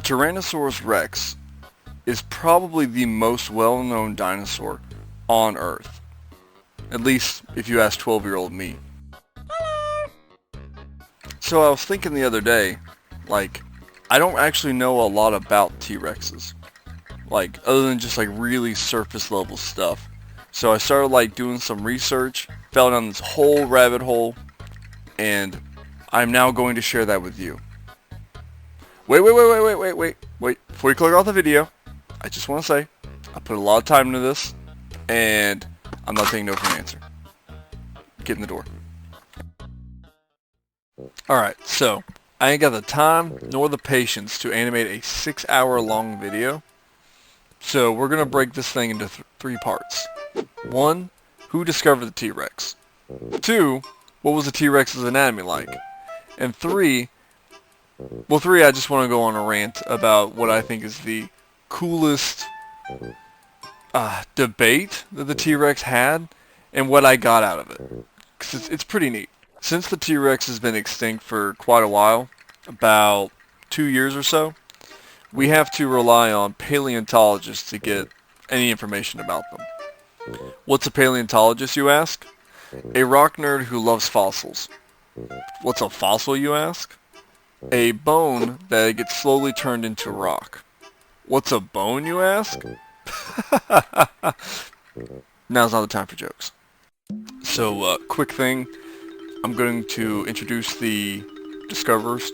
The Tyrannosaurus Rex is probably the most well-known dinosaur on Earth. At least if you ask 12-year-old me. So I was thinking the other day, I don't actually know a lot about T-Rexes. Other than just really surface level stuff. So I started doing some research, fell down this whole rabbit hole, and I'm now going to share that with you. Wait. Before you click off the video, I just want to say, I put a lot of time into this, and I'm not taking no for an answer. Get in the door. Alright, so, I ain't got the time nor the patience to animate a 6-hour-long video. So, we're going to break this thing into three parts. 1, who discovered the T-Rex? 2, what was the T-Rex's anatomy like? And 3, I just want to go on a rant about what I think is the coolest debate that the T-Rex had and what I got out of it. Because it's pretty neat. Since the T-Rex has been extinct for quite a while, about 2 years or so, we have to rely on paleontologists to get any information about them. What's a paleontologist, you ask? A rock nerd who loves fossils. What's a fossil, you ask? A bone that gets slowly turned into rock. What's a bone, you ask? Now's not the time for jokes. So, quick thing. I'm going to introduce the discoverers.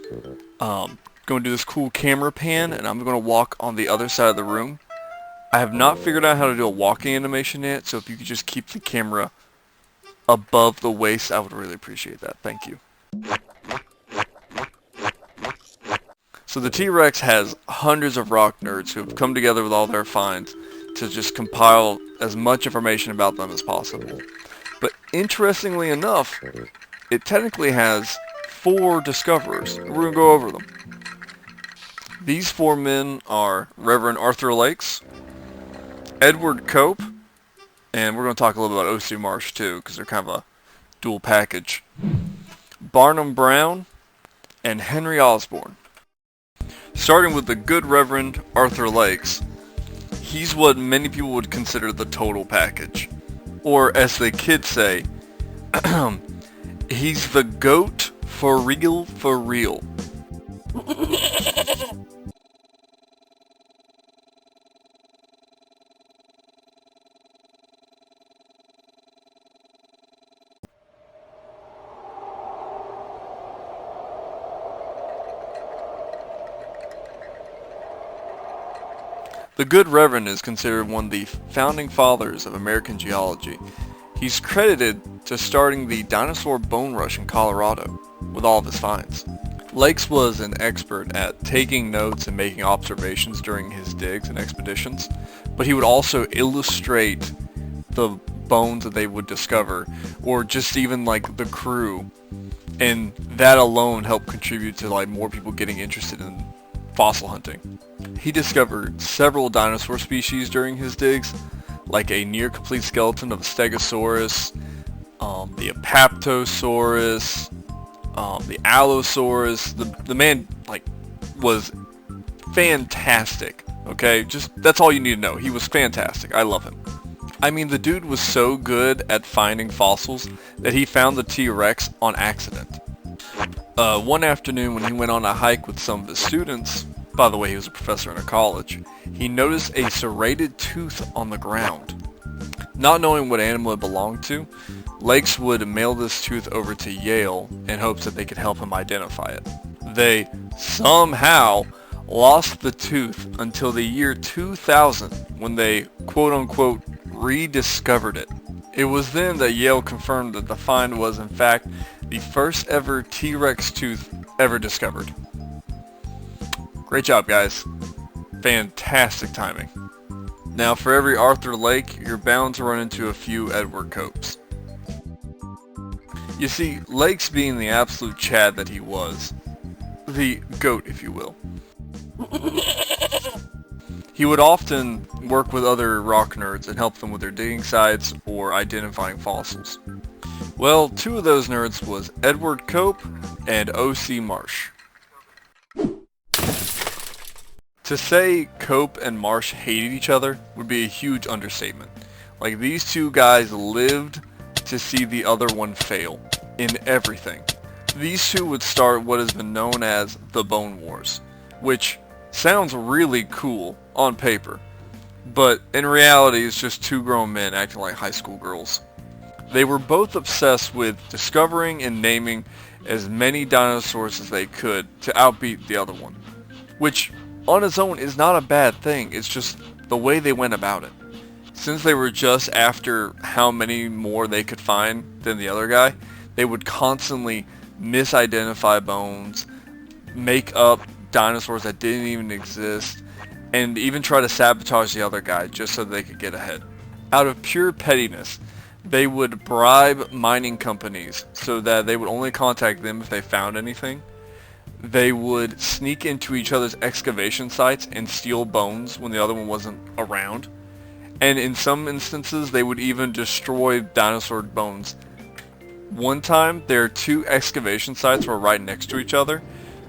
Going to do this cool camera pan, and I'm going to walk on the other side of the room. I have not figured out how to do a walking animation yet, so if you could just keep the camera above the waist, I would really appreciate that. Thank you. So the T-Rex has hundreds of rock nerds who have come together with all their finds to just compile as much information about them as possible. But interestingly enough, it technically has 4 discoverers. We're going to go over them. These 4 men are Reverend Arthur Lakes, Edward Cope, and we're going to talk a little bit about O.C. Marsh too, because they're kind of a dual package, Barnum Brown, and Henry Osborn. Starting with the good Reverend Arthur Lakes, he's what many people would consider the total package. Or as the kids say, he's the GOAT for real, for real. The good Reverend is considered one of the founding fathers of American geology. He's credited to starting the dinosaur bone rush in Colorado with all of his finds. Lakes was an expert at taking notes and making observations during his digs and expeditions, but he would also illustrate the bones that they would discover, or just even the crew, and that alone helped contribute to more people getting interested in fossil hunting. He discovered several dinosaur species during his digs, like a near-complete skeleton of a Stegosaurus, the Apatosaurus, the Allosaurus. The man, was fantastic, okay? Just, that's all you need to know. He was fantastic. I love him. I mean, the dude was so good at finding fossils that he found the T-Rex on accident. One afternoon when he went on a hike with some of his students, by the way, he was a professor in a college, he noticed a serrated tooth on the ground. Not knowing what animal it belonged to, Lakes would mail this tooth over to Yale in hopes that they could help him identify it. They somehow lost the tooth until the year 2000 when they quote-unquote rediscovered it. It was then that Yale confirmed that the find was in fact the first ever T-Rex tooth ever discovered. Great job, guys. Fantastic timing. Now, for every Arthur Lake, you're bound to run into a few Edward Copes. You see, Lakes being the absolute Chad that he was, the GOAT, if you will, he would often work with other rock nerds and help them with their digging sites or identifying fossils. Well, 2 of those nerds was Edward Cope and O.C. Marsh. To say Cope and Marsh hated each other would be a huge understatement. Like, these two guys lived to see the other one fail in everything. These two would start what has been known as the Bone Wars, which sounds really cool on paper, but in reality it's just two grown men acting like high school girls. They were both obsessed with discovering and naming as many dinosaurs as they could to outbeat the other one, which on its own is not a bad thing, it's just the way they went about it. Since they were just after how many more they could find than the other guy, they would constantly misidentify bones, make up dinosaurs that didn't even exist, and even try to sabotage the other guy just so they could get ahead. Out of pure pettiness, they would bribe mining companies so that they would only contact them if they found anything. They would sneak into each other's excavation sites and steal bones when the other one wasn't around. And in some instances, they would even destroy dinosaur bones. One time, their two excavation sites were right next to each other,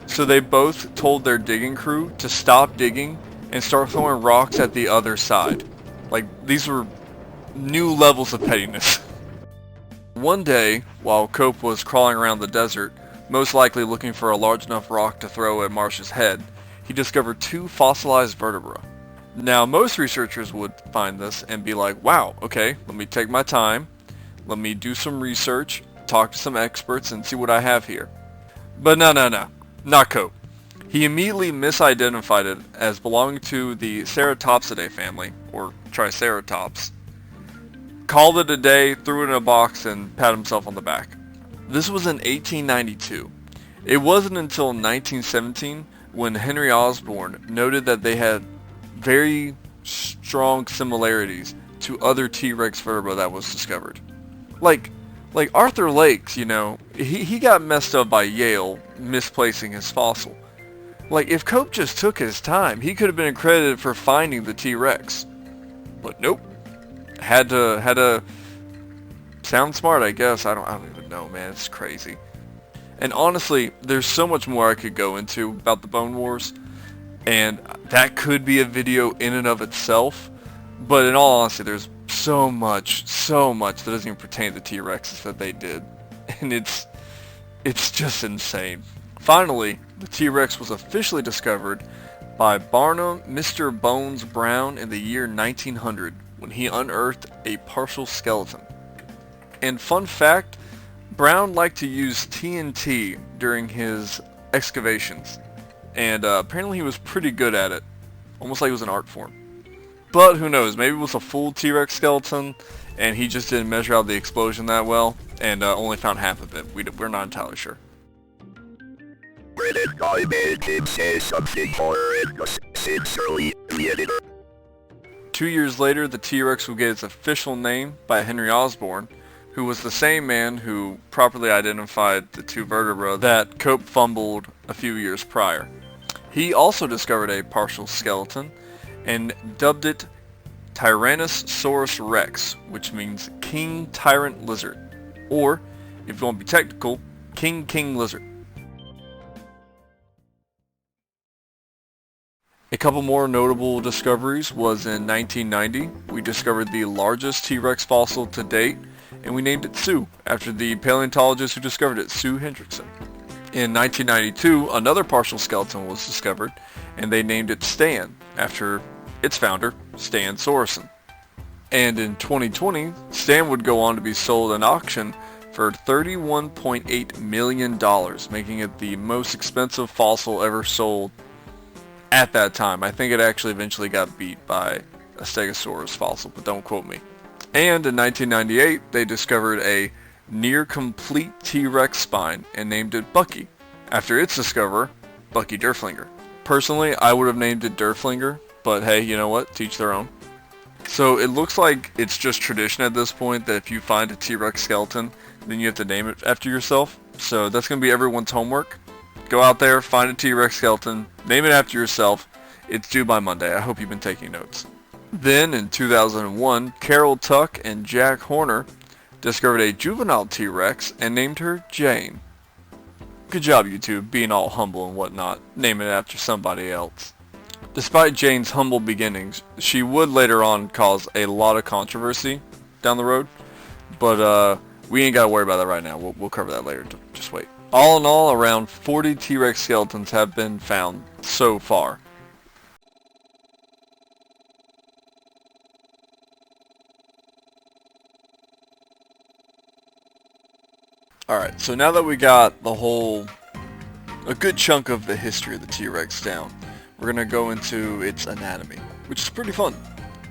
so they both told their digging crew to stop digging and start throwing rocks at the other side. Like, these were new levels of pettiness. One day, while Cope was crawling around the desert, most likely looking for a large enough rock to throw at Marsh's head, he discovered two fossilized vertebrae. Now, most researchers would find this and be like, wow, okay, let me take my time, let me do some research, talk to some experts, and see what I have here. But no, not Cope. He immediately misidentified it as belonging to the Ceratopsidae family, or Triceratops, called it a day, threw it in a box, and pat himself on the back. This was in 1892. It wasn't until 1917 when Henry Osborn noted that they had very strong similarities to other T-Rex vertebrae that was discovered. Like Arthur Lakes, you know, he got messed up by Yale misplacing his fossil. Like, if Cope just took his time, he could have been credited for finding the T-Rex. But nope. Had to sound smart, I guess. I don't even know, man. It's crazy. And honestly, there's so much more I could go into about the Bone Wars, and that could be a video in and of itself. But in all honesty, there's so much that doesn't even pertain to T-Rexes that they did, and it's just insane. Finally, the T-Rex was officially discovered by Barnum Mr. Bones Brown in the year 1900 when he unearthed a partial skeleton. And fun fact, Brown liked to use TNT during his excavations, and apparently he was pretty good at it, almost like it was an art form. But who knows, maybe it was a full T-Rex skeleton and he just didn't measure out the explosion that well and only found half of it. We're not entirely sure. 2 years later, the T-Rex would get its official name by Henry Osborn, who was the same man who properly identified the two vertebrae that Cope fumbled a few years prior. He also discovered a partial skeleton and dubbed it Tyrannosaurus Rex, which means King Tyrant Lizard, or, if you want to be technical, King Lizard. A couple more notable discoveries was in 1990. We discovered the largest T-Rex fossil to date, and we named it Sue, after the paleontologist who discovered it, Sue Hendrickson. In 1992, another partial skeleton was discovered, and they named it Stan, after its founder, Stan Sorensen. And in 2020, Stan would go on to be sold at auction for $31.8 million, making it the most expensive fossil ever sold at that time. I think it actually eventually got beat by a Stegosaurus fossil, but don't quote me. And in 1998, they discovered a near-complete T-Rex spine and named it Bucky, after its discoverer, Bucky Derflinger. Personally, I would have named it Derflinger, but hey, you know what? Teach their own. So it looks like it's just tradition at this point that if you find a T-Rex skeleton, then you have to name it after yourself. So that's going to be everyone's homework. Go out there, find a T-Rex skeleton, name it after yourself. It's due by Monday. I hope you've been taking notes. Then, in 2001, Carol Tuck and Jack Horner discovered a juvenile T-Rex and named her Jane. Good job, YouTube, being all humble and whatnot. Name it after somebody else. Despite Jane's humble beginnings, she would later on cause a lot of controversy down the road, but we ain't gotta worry about that right now. We'll cover that later. Just wait. All in all, around 40 T-Rex skeletons have been found so far. Alright, so now that we got a good chunk of the history of the T-Rex down, we're going to go into its anatomy, which is pretty fun.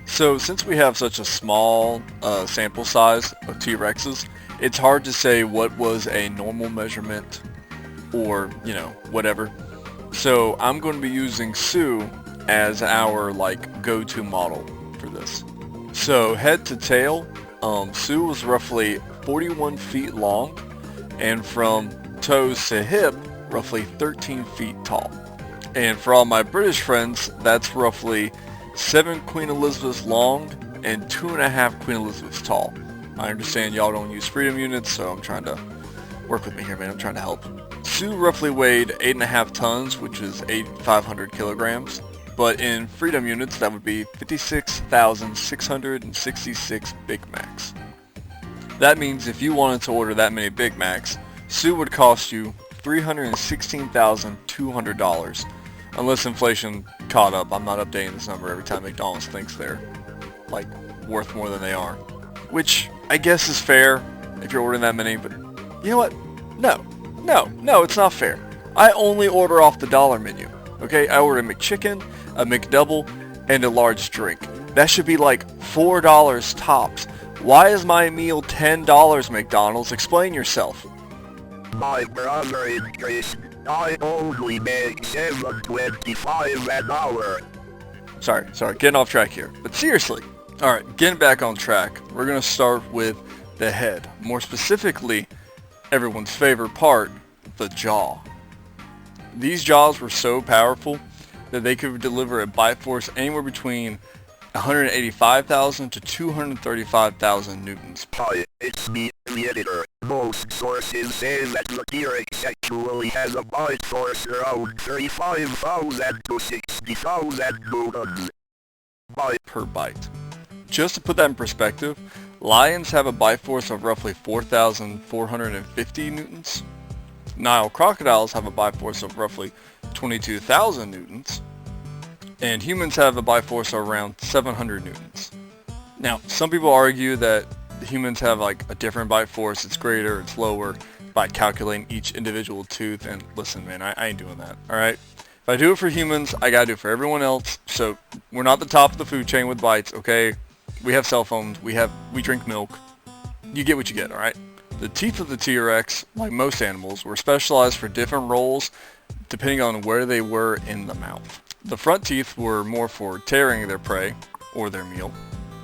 So since we have such a small sample size of T-Rexes, it's hard to say what was a normal measurement or, you know, whatever. So I'm going to be using Sue as our go-to model for this. So head to tail, Sue was roughly 41 feet long, and from toes to hip, roughly 13 feet tall. And for all my British friends, that's roughly 7 Queen Elizabeths long and 2.5 Queen Elizabeths tall. I understand y'all don't use freedom units, so I'm trying to work with me here, man. I'm trying to help. Sue roughly weighed 8.5 tons, which is 8,500 kilograms. But in freedom units, that would be 56,666 Big Macs. That means if you wanted to order that many Big Macs, Sue would cost you $316,200. Unless inflation caught up. I'm not updating this number every time McDonald's thinks they're worth more than they are. Which I guess is fair if you're ordering that many, but you know what? No, it's not fair. I only order off the dollar menu. Okay, I order a McChicken, a McDouble, and a large drink. That should be like $4 tops. Why is my meal $10, McDonald's? Explain yourself. My brother is Chris. I only make $7.25 an hour. Sorry, getting off track here. But seriously. Alright, getting back on track. We're going to start with the head. More specifically, everyone's favorite part, the jaw. These jaws were so powerful that they could deliver a bite force anywhere between 185,000 to 235,000 newtons. Hi, it's me, the editor. Most sources say that the T-Rex actually has a bite force around 35,000 to 60,000 newtons per bite. Just to put that in perspective, lions have a bite force of roughly 4,450 newtons. Nile crocodiles have a bite force of roughly 22,000 newtons. And humans have a bite force of around 700 newtons. Now, some people argue that humans have a different bite force, it's greater, it's lower, by calculating each individual tooth, and listen man, I ain't doing that, alright? If I do it for humans, I gotta do it for everyone else, so we're not the top of the food chain with bites, okay? We have cell phones, we drink milk, you get what you get, alright? The teeth of the T-Rex, like most animals, were specialized for different roles depending on where they were in the mouth. The front teeth were more for tearing their prey, or their meal,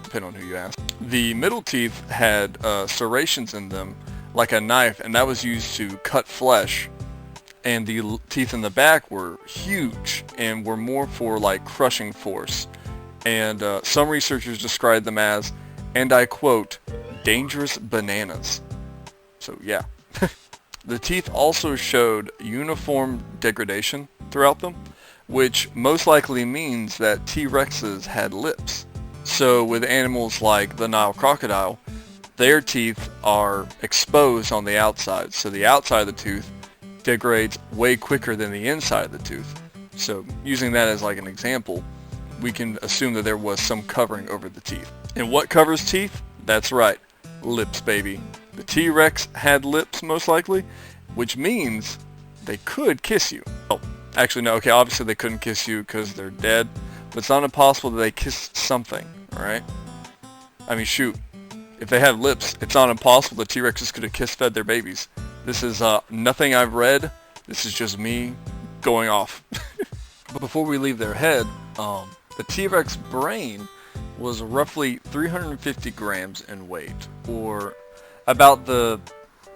depending on who you ask. The middle teeth had serrations in them, like a knife, and that was used to cut flesh. And the teeth in the back were huge, and were more for crushing force. And some researchers described them as, and I quote, dangerous bananas. So yeah. The teeth also showed uniform degradation throughout them, which most likely means that T-Rexes had lips. So with animals like the Nile crocodile, their teeth are exposed on the outside, so the outside of the tooth degrades way quicker than the inside of the tooth. So using that as an example, we can assume that there was some covering over the teeth. And what covers teeth? That's right, lips, baby. The T-Rex had lips most likely, which means they could kiss you. Oh, actually no, okay, obviously they couldn't kiss you because they're dead, but it's not impossible that they kissed something, alright? I mean shoot, if they have lips, it's not impossible that T-Rexes could have kiss-fed their babies. This is nothing I've read, this is just me going off. But before we leave their head, the T-Rex brain was roughly 350 grams in weight, or about the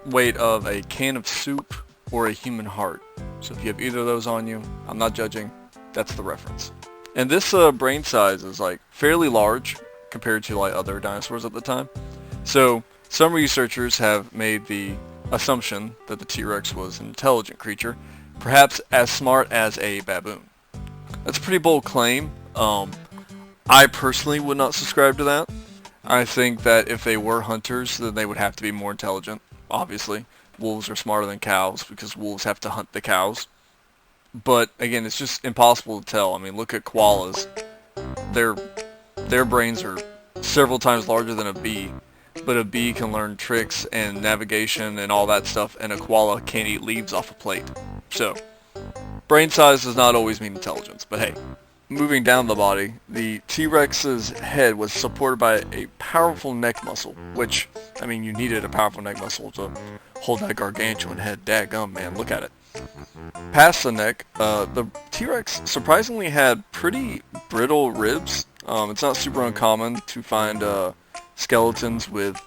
weight of a can of soup or a human heart. So if you have either of those on you, I'm not judging, that's the reference. And this brain size is fairly large compared to other dinosaurs at the time. So some researchers have made the assumption that the T-Rex was an intelligent creature, perhaps as smart as a baboon. That's a pretty bold claim. I personally would not subscribe to that. I think that if they were hunters, then they would have to be more intelligent, obviously. Wolves are smarter than cows because wolves have to hunt the cows. But again, it's just impossible to tell. I mean, look at koalas. Their their brains are several times larger than a bee, but a bee can learn tricks and navigation and all that stuff, and a koala can't eat leaves off a plate. So, brain size does not always mean intelligence, but hey. Moving down the body, the T-Rex's head was supported by a powerful neck muscle, which, I mean, you needed a powerful neck muscle to hold that gargantuan head. Daggum, man, look at it. Past the neck, the T-Rex surprisingly had pretty brittle ribs. It's not super uncommon to find skeletons with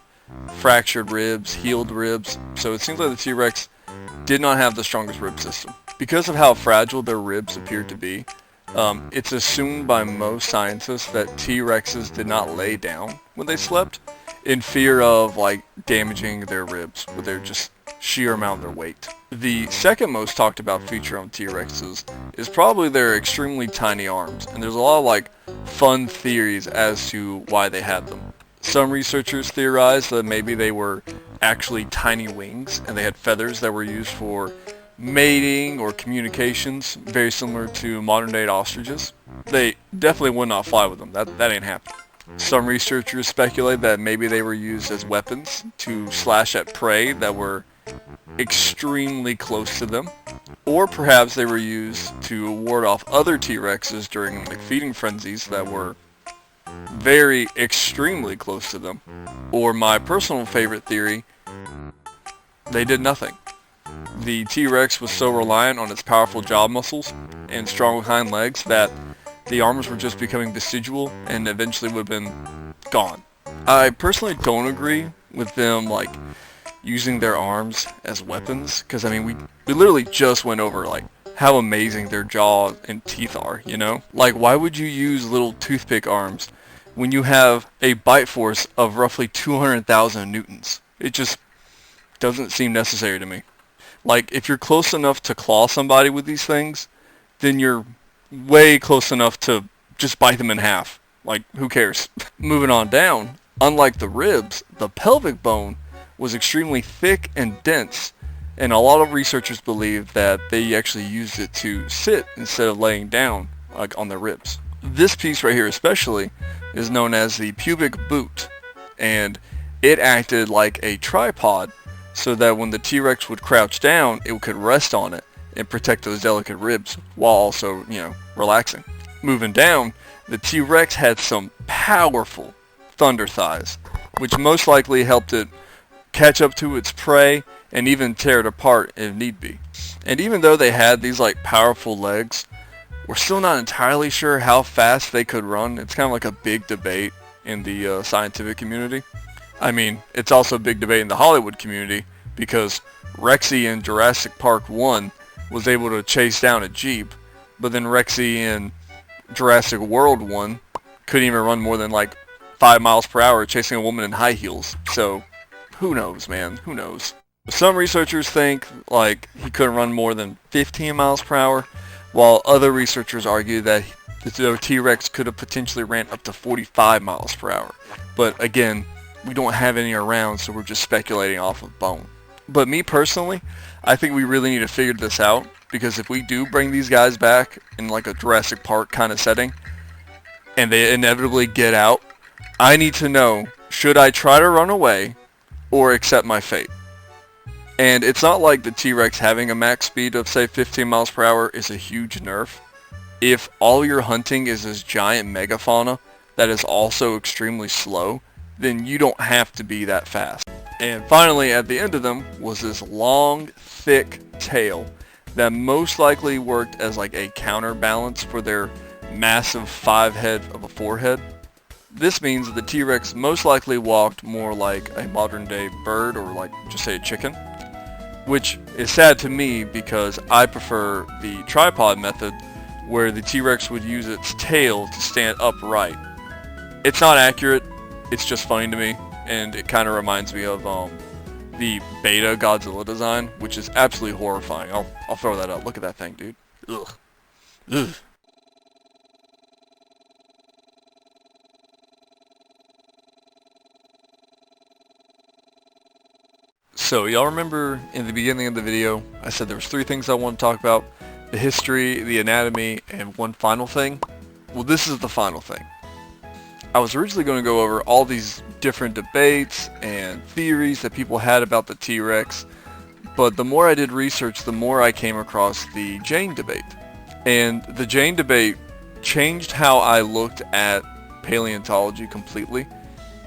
fractured ribs, healed ribs, so it seems like the T-Rex did not have the strongest rib system. Because of how fragile their ribs appeared to be, it's assumed by most scientists that T-Rexes did not lay down when they slept in fear of like damaging their ribs with their just sheer amount of their weight. The second most talked about feature on T-Rexes is probably their extremely tiny arms, and there's a lot of like fun theories as to why they had them. Some researchers theorize that maybe they were actually tiny wings and they had feathers that were used for mating or communications, very similar to modern day ostriches. They definitely would not fly with them. That ain't happening. Some researchers speculate that maybe they were used as weapons to slash at prey that were extremely close to them, or perhaps they were used to ward off other T-Rexes during like feeding frenzies that were very extremely close to them. Or my personal favorite theory, they did nothing. The T-Rex was so reliant on its powerful jaw muscles and strong hind legs that the arms were just becoming vestigial and eventually would have been gone. I personally don't agree with them like using their arms as weapons, because I mean we literally just went over like how amazing their jaw and teeth are, you know? Like, why would you use little toothpick arms when you have a bite force of roughly 200,000 newtons? It just doesn't seem necessary to me. Like, if you're close enough to claw somebody with these things, then you're way close enough to just bite them in half. Like, who cares? Moving on down, unlike the ribs, the pelvic bone was extremely thick and dense, and a lot of researchers believe that they actually used it to sit instead of laying down, like on their ribs. This piece right here especially is known as the pubic boot, and it acted like a tripod so that when the T-Rex would crouch down, it could rest on it and protect those delicate ribs while also, relaxing. Moving down, the T-Rex had some powerful thunder thighs, which most likely helped it catch up to its prey and even tear it apart if need be. And even though they had these like powerful legs, we're still not entirely sure how fast they could run. It's kind of like a big debate in the scientific community. I mean, it's also a big debate in the Hollywood community because Rexy in Jurassic Park 1 was able to chase down a Jeep, but then Rexy in Jurassic World 1 couldn't even run more than like 5 miles per hour chasing a woman in high heels. So, who knows, man? Who knows? Some researchers think like he couldn't run more than 15 miles per hour, while other researchers argue that the T-Rex could have potentially ran up to 45 miles per hour. But again, we don't have any around, so we're just speculating off of bone. But me personally, I think we really need to figure this out, because if we do bring these guys back in like a Jurassic Park kind of setting, and they inevitably get out, I need to know, should I try to run away or accept my fate? And it's not like the T-Rex having a max speed of say 15 miles per hour is a huge nerf. If all you're hunting is this giant megafauna that is also extremely slow, then you don't have to be that fast. And finally, at the end of them was this long, thick tail that most likely worked as like a counterbalance for their massive 5-head of a forehead. This means that the T-Rex most likely walked more like a modern day bird, or like just say a chicken, which is sad to me because I prefer the tripod method where the T-Rex would use its tail to stand upright. It's not accurate, it's just funny to me, and it kind of reminds me of the beta Godzilla design, which is absolutely horrifying. I'll throw that up. Look at that thing, dude. Ugh. Ugh. So y'all remember in the beginning of the video, I said there was 3 things I want to talk about: the history, the anatomy, and one final thing? Well, this is the final thing. I was originally going to go over all these different debates and theories that people had about the T-Rex, but the more I did research, the more I came across the Jane debate. And the Jane debate changed how I looked at paleontology completely.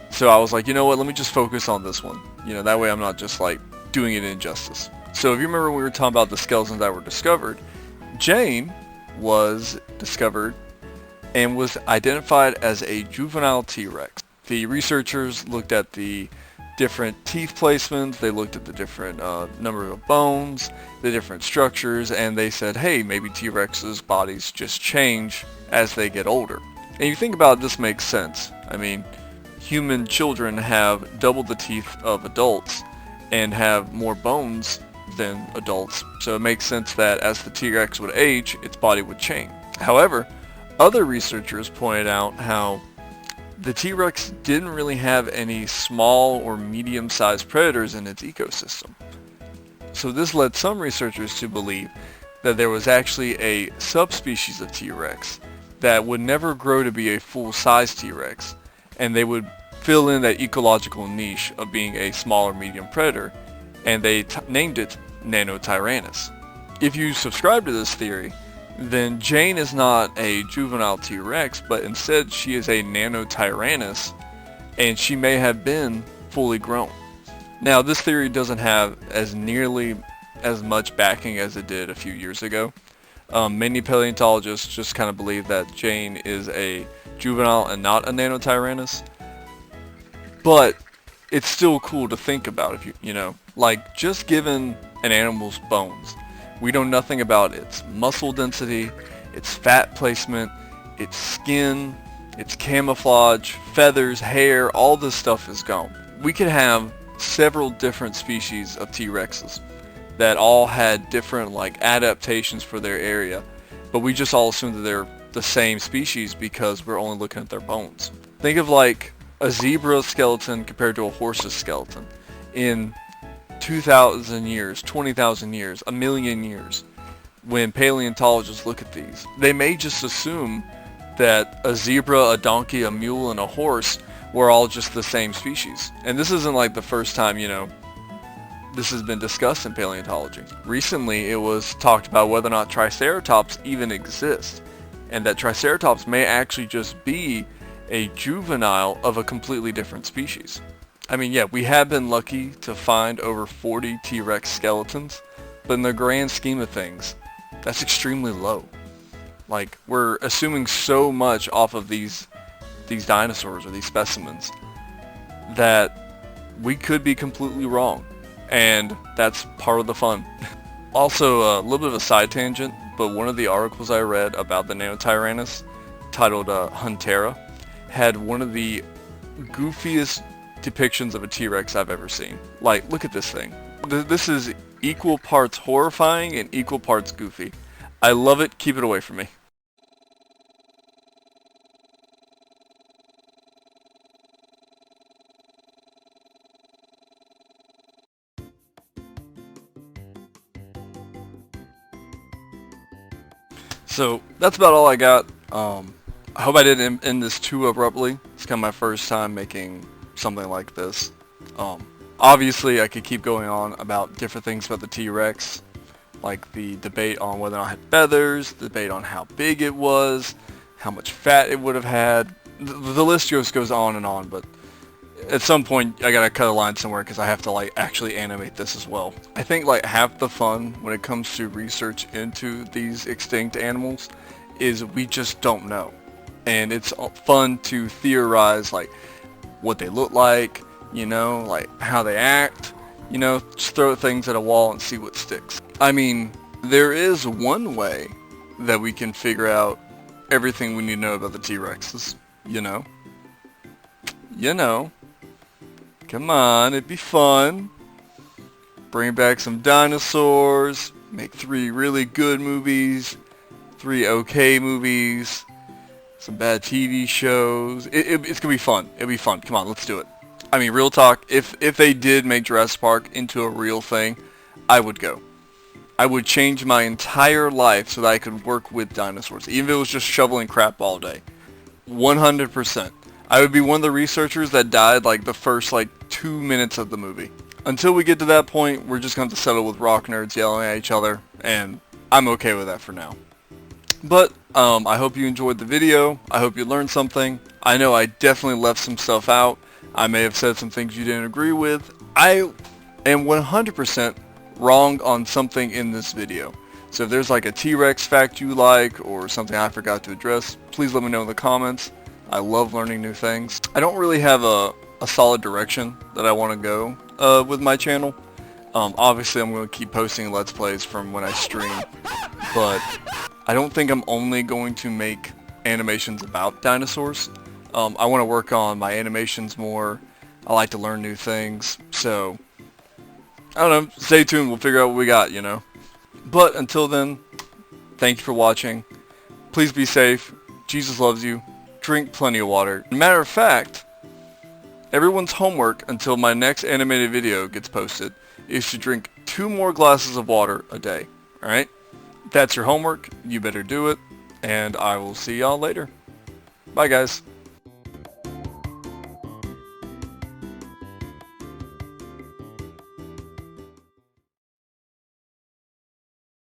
So I was like, you know what, let me just focus on this one. You know, that way I'm not just like doing it injustice. So if you remember when we were talking about the skeletons that were discovered, Jane was discovered and was identified as a juvenile T-Rex. The researchers looked at the different teeth placements, they looked at the different number of bones, the different structures, and they said, hey, maybe T-Rex's bodies just change as they get older. And you think about it, this makes sense. I mean, human children have double the teeth of adults and have more bones than adults, so it makes sense that as the T-Rex would age, its body would change. However, other researchers pointed out how the T-Rex didn't really have any small or medium-sized predators in its ecosystem. So this led some researchers to believe that there was actually a subspecies of T-Rex that would never grow to be a full-size T-Rex, and they would fill in that ecological niche of being a small or medium predator, and they named it Nanotyrannus. If you subscribe to this theory, then Jane is not a juvenile T-Rex, but instead she is a Nanotyrannus, and she may have been fully grown. Now, this theory doesn't have as nearly as much backing as it did a few years ago. Many paleontologists just kind of believe that Jane is a juvenile and not a Nanotyrannus, but it's still cool to think about if you know, like just given an animal's bones. We know nothing about its muscle density, its fat placement, its skin, its camouflage, feathers, hair, all this stuff is gone. We could have several different species of T-Rexes that all had different like adaptations for their area, but we just all assume that they're the same species because we're only looking at their bones. Think of like a zebra skeleton compared to a horse's skeleton. In 2,000 years, 20,000 years, a million years, when paleontologists look at these, they may just assume that a zebra, a donkey, a mule, and a horse were all just the same species. And this isn't like the first time, you know, this has been discussed in paleontology. Recently, it was talked about whether or not Triceratops even exist, and that Triceratops may actually just be a juvenile of a completely different species. I mean, yeah, we have been lucky to find over 40 T-Rex skeletons, but in the grand scheme of things, that's extremely low. Like, we're assuming so much off of these dinosaurs or these specimens that we could be completely wrong, and that's part of the fun. Also, a little bit of a side tangent, but one of the articles I read about the Nanotyrannus, titled Huntera, had one of the goofiest depictions of a T-Rex I've ever seen. Like, look at this thing. This is equal parts horrifying and equal parts goofy. I love it. Keep it away from me. So that's about all I got. I hope I didn't end this too abruptly. It's kind of my first time making something like this. Obviously, I could keep going on about different things about the T-Rex, like the debate on whether or not it had feathers, the debate on how big it was, how much fat it would have had. The list just goes on and on, but at some point I gotta cut a line somewhere because I have to like actually animate this as well. I think like half the fun when it comes to research into these extinct animals is we just don't know. And it's fun to theorize like what they look like, you know, like how they act, you know, just throw things at a wall and see what sticks. I mean, there is one way that we can figure out everything we need to know about the T-Rexes, you know. You know. Come on, it'd be fun. Bring back some dinosaurs, make 3 really good movies, 3 okay movies, some bad TV shows. It's gonna be fun. It'll be fun. Come on, let's do it. I mean, real talk, if they did make Jurassic Park into a real thing, I would go. I would change my entire life so that I could work with dinosaurs, even if it was just shoveling crap all day. 100%. I would be one of the researchers that died like the first like 2 minutes of the movie. Until we get to that point, we're just going to settle with rock nerds yelling at each other, and I'm okay with that for now. But I hope you enjoyed the video. I hope you learned something. I know I definitely left some stuff out. I may have said some things you didn't agree with. I am 100% wrong on something in this video. So if there's like a T-Rex fact you like or something I forgot to address, please let me know in the comments. I love learning new things. I don't really have a solid direction that I want to go with my channel. Obviously I'm going to keep posting Let's Plays from when I stream, but I don't think I'm only going to make animations about dinosaurs. I want to work on my animations more. I like to learn new things, so I don't know, stay tuned, we'll figure out what we got, you know. But until then, thank you for watching. Please be safe. Jesus loves you. Drink plenty of water. Matter of fact, everyone's homework until my next animated video gets posted is to drink 2 more glasses of water a day. Alright? That's your homework. You better do it. And I will see y'all later. Bye guys.